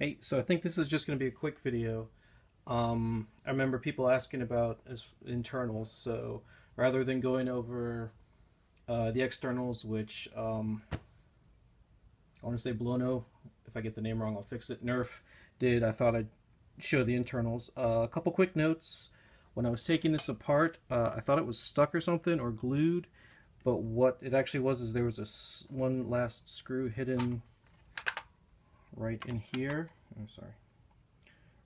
Hey, so I think this is just going to be a quick video. I remember people asking about internals, so rather than going over the externals, which I want to say Blono, if I get the name wrong, I'll fix it. Nerf did. I thought I'd show the internals. A couple quick notes. When I was taking this apart, I thought it was stuck or something or glued, but what it actually was is there was one last screw hidden right in here. I'm sorry,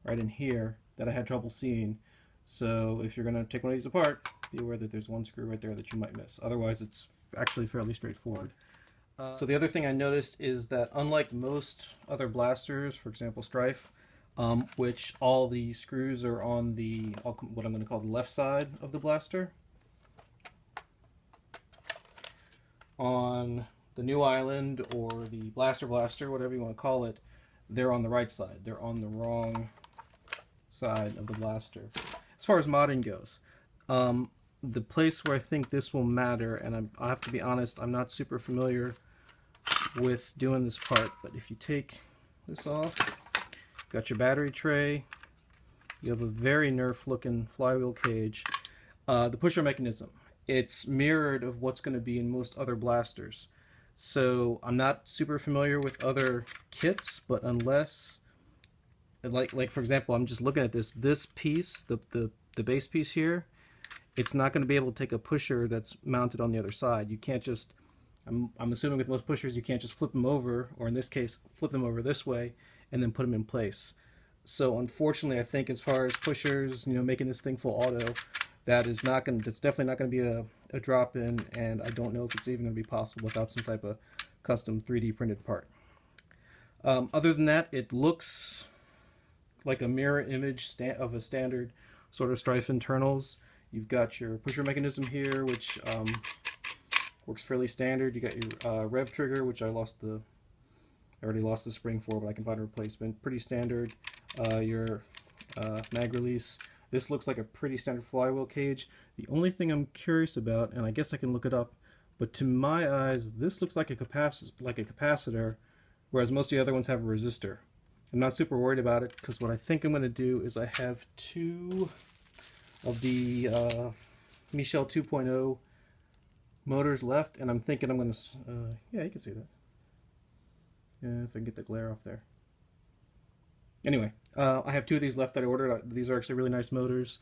right in here that I had trouble seeing. So if you're going to take one of these apart, be aware that there's one screw right there that you might miss. Otherwise, it's actually fairly straightforward. So the other thing I noticed is that unlike most other blasters, for example Strife, which all the screws are on what I'm going to call the left side of the blaster, on the Newisland or the Blaster, whatever you want to call it, they're on the right side. They're on the wrong side of the blaster. As far as modding goes, the place where I think this will matter, and I have to be honest, I'm not super familiar with doing this part, but if you take this off, got your battery tray, you have a very Nerf looking flywheel cage. The pusher mechanism, it's mirrored of what's going to be in most other blasters. So I'm not super familiar with other kits, but unless, like for example, I'm just looking at this piece, the base piece here, it's not going to be able to take a pusher that's mounted on the other side. You can't just, I'm assuming with most pushers, you can't just flip them over, or in this case, flip them over this way, and then put them in place. So unfortunately, I think as far as pushers, making this thing full auto, that's definitely not going to be a drop-in, and I don't know if it's even going to be possible without some type of custom 3D printed part. Other than that, it looks like a mirror image of a standard sort of Strife internals. You've got your pusher mechanism here, which works fairly standard. You got your rev trigger, which I already lost the spring for, but I can find a replacement. Pretty standard. Your mag release. This looks like a pretty standard flywheel cage. The only thing I'm curious about, and I guess I can look it up, but to my eyes, this looks like a capacitor, whereas most of the other ones have a resistor. I'm not super worried about it, because what I think I'm going to do is I have two of the Michel 2.0 motors left, and I'm thinking I'm going to, yeah, you can see that. If I can get the glare off there. Anyway, I have two of these left that I ordered. These are actually really nice motors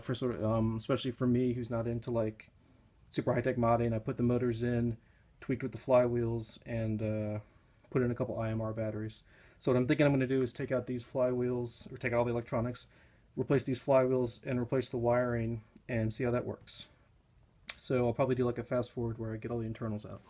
for sort of, especially for me who's not into like super high-tech modding. I put the motors in, tweaked with the flywheels, and put in a couple IMR batteries. So what I'm thinking I'm going to do is take out these flywheels, or take out all the electronics, replace these flywheels, and replace the wiring, and see how that works. So I'll probably do like a fast forward where I get all the internals out.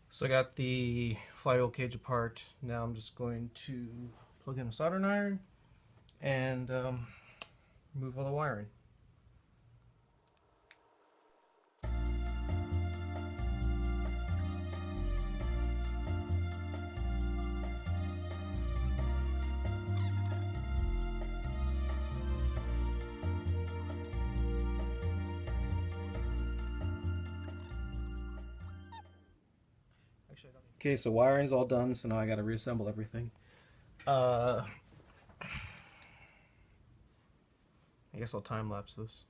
So I got the flywheel cage apart. Now I'm just going to plug in a soldering iron and remove all the wiring. Okay, so wiring's all done, so now I gotta reassemble everything. I guess I'll time lapse this.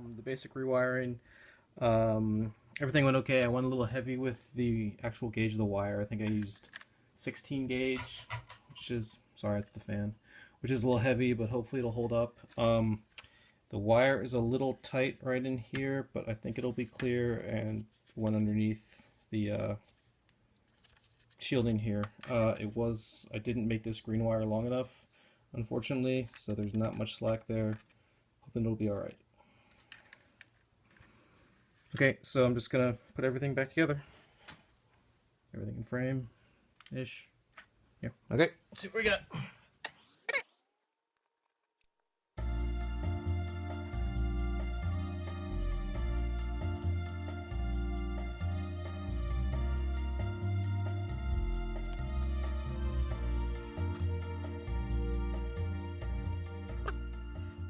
The basic rewiring, everything went okay. I went a little heavy with the actual gauge of the wire. I think I used 16 gauge, which is, sorry, it's the fan, which is a little heavy, but hopefully it'll hold up. The wire is a little tight right in here, but I think it'll be clear, and went underneath the shielding here. I didn't make this green wire long enough, unfortunately, so there's not much slack there. Hoping it'll be alright. Okay, so I'm just gonna put everything back together. Everything in frame-ish. Yeah, okay, let's see what we got.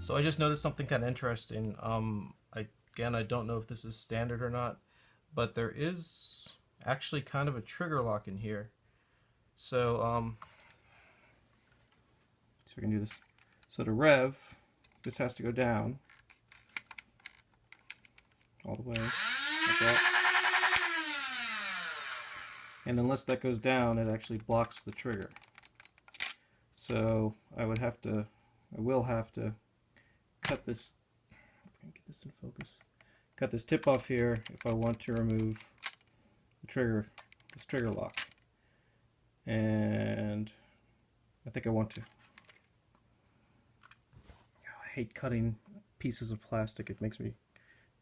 So I just noticed something kind of interesting. Again, I don't know if this is standard or not, but there is actually kind of a trigger lock in here. So, so we can do this. So to rev, this has to go down all the way, like that. And unless that goes down, it actually blocks the trigger. So I will have to cut this, get this in focus, cut this tip off here if I want to remove the trigger, this trigger lock. And I think I want to. I hate cutting pieces of plastic. It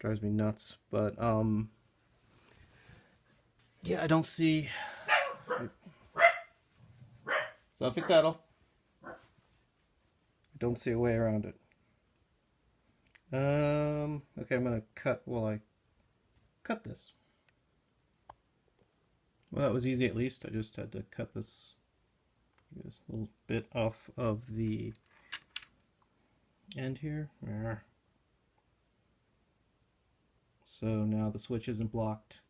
drives me nuts. But yeah, I don't see. Sophie, saddle. I don't see a way around it. Okay, I'm gonna cut while I cut this. Well, that was easy at least. I just had to cut this little bit off of the end here. So now the switch isn't blocked.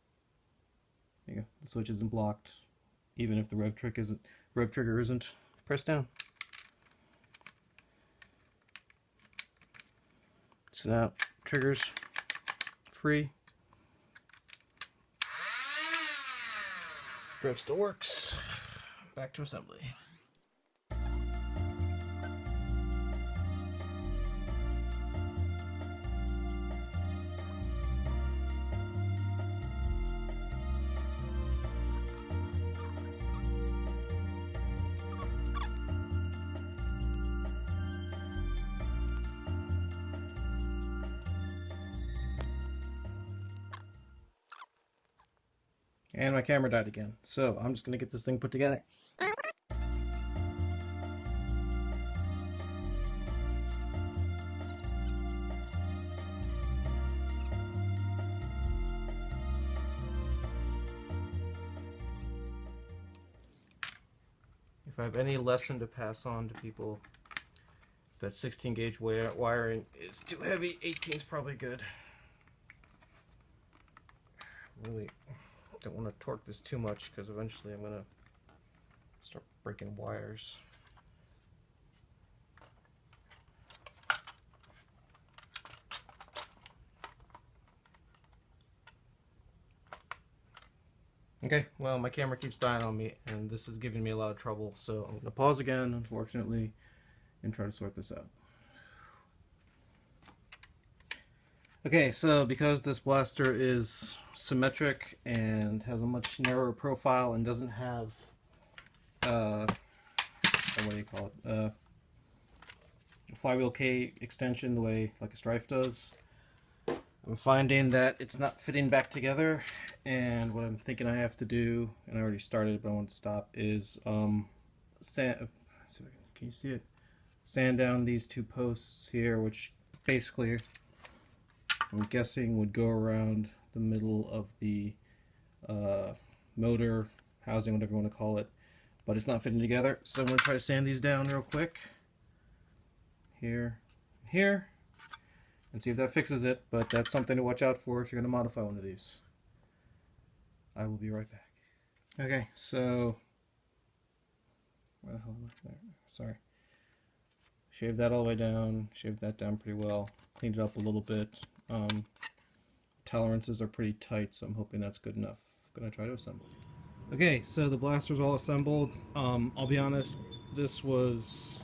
There you go. The switch isn't blocked, even if the rev trigger isn't pressed down. So now trigger's free. Rev still works. Back to assembly. And my camera died again, so I'm just going to get this thing put together. If I have any lesson to pass on to people, it's that 16 gauge wiring is too heavy. 18 is probably good. Really don't want to torque this too much because eventually I'm going to start breaking wires. Okay, well, my camera keeps dying on me and this is giving me a lot of trouble, so I'm going to pause again, unfortunately, and try to sort this out. Okay, so because this blaster is symmetric and has a much narrower profile and doesn't have what do you call it, a flywheel K extension the way like a Strife does, I'm finding that it's not fitting back together, and what I'm thinking I have to do, and I already started but I want to stop, is sand, can you see it? Sand down these two posts here, which basically I'm guessing would go around the middle of the motor housing, whatever you want to call it, but it's not fitting together, so I'm going to try to sand these down real quick here, here, and see if that fixes it. But that's something to watch out for if you're going to modify one of these. I will be right back. Okay, so where the hell am I? There. Sorry. Shaved that all the way down, shaved that down pretty well, cleaned it up a little bit, Tolerances are pretty tight, so I'm hoping that's good enough. I'm gonna try to assemble it. Okay, so the blaster's all assembled. I'll be honest, this was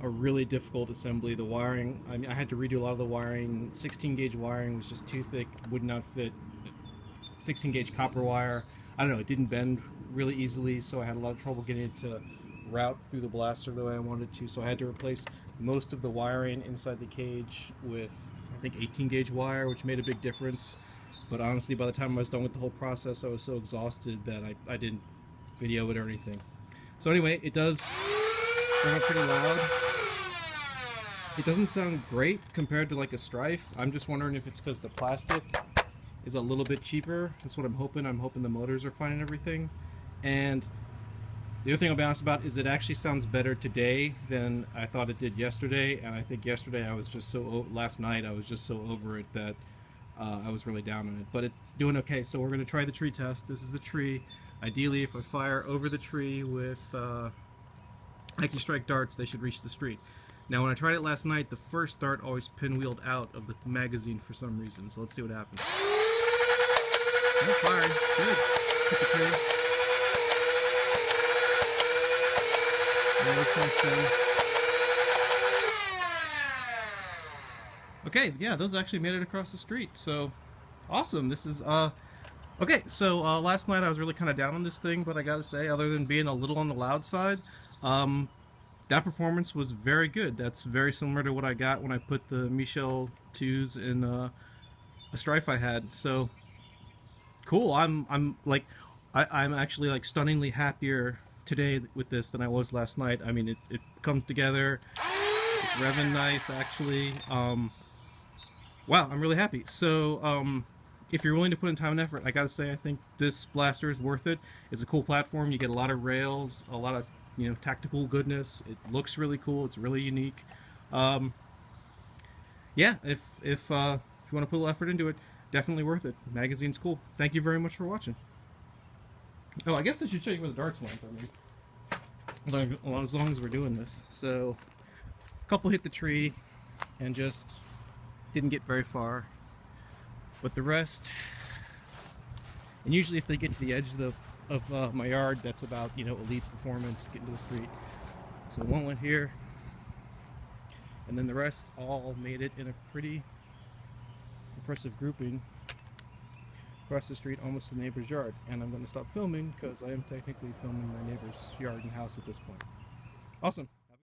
a really difficult assembly. The wiring, I mean, I had to redo a lot of the wiring. 16 gauge wiring was just too thick, would not fit. 16 gauge copper wire, I don't know, it didn't bend really easily, so I had a lot of trouble getting it to route through the blaster the way I wanted to, so I had to replace most of the wiring inside the cage with, I think, 18 gauge wire, which made a big difference. But honestly, by the time I was done with the whole process, I was so exhausted that I didn't video it or anything. So anyway, it does sound pretty loud. It doesn't sound great compared to like a Strife. I'm just wondering if it's because the plastic is a little bit cheaper. That's what I'm hoping. I'm hoping the motors are fine and everything. And the other thing I'll be honest about is it actually sounds better today than I thought it did yesterday. And I think yesterday I was just so, last night I was just so over it that I was really down on it. But it's doing okay. So we're going to try the tree test. This is the tree. Ideally, if I fire over the tree with AccuStrike darts, they should reach the street. Now, when I tried it last night, the first dart always pinwheeled out of the magazine for some reason. So let's see what happens. Oh, fired. Good. Hit the tree. Okay, yeah, those actually made it across the street. So, awesome. This is, okay, so last night I was really kind of down on this thing, but I gotta say, other than being a little on the loud side, that performance was very good. That's very similar to what I got when I put the Michel 2s in a Strife I had. So cool. I'm actually like stunningly happier today with this than I was last night. I mean, it comes together. It's revving nice, actually. Wow, I'm really happy. So if you're willing to put in time and effort, I gotta say I think this blaster is worth it. It's a cool platform. You get a lot of rails, a lot of tactical goodness. It looks really cool. It's really unique. Yeah, if you want to put a little effort into it, definitely worth it. Magazine's cool. Thank you very much for watching. Oh, I guess I should show you where the darts went. I mean, as long as we're doing this. So, a couple hit the tree and just didn't get very far. But the rest, and usually if they get to the edge of my yard, that's about, elite performance, getting to the street. So one went here, and then the rest all made it in a pretty impressive grouping across the street, almost to the neighbor's yard. And I'm going to stop filming because I am technically filming my neighbor's yard and house at this point. Awesome.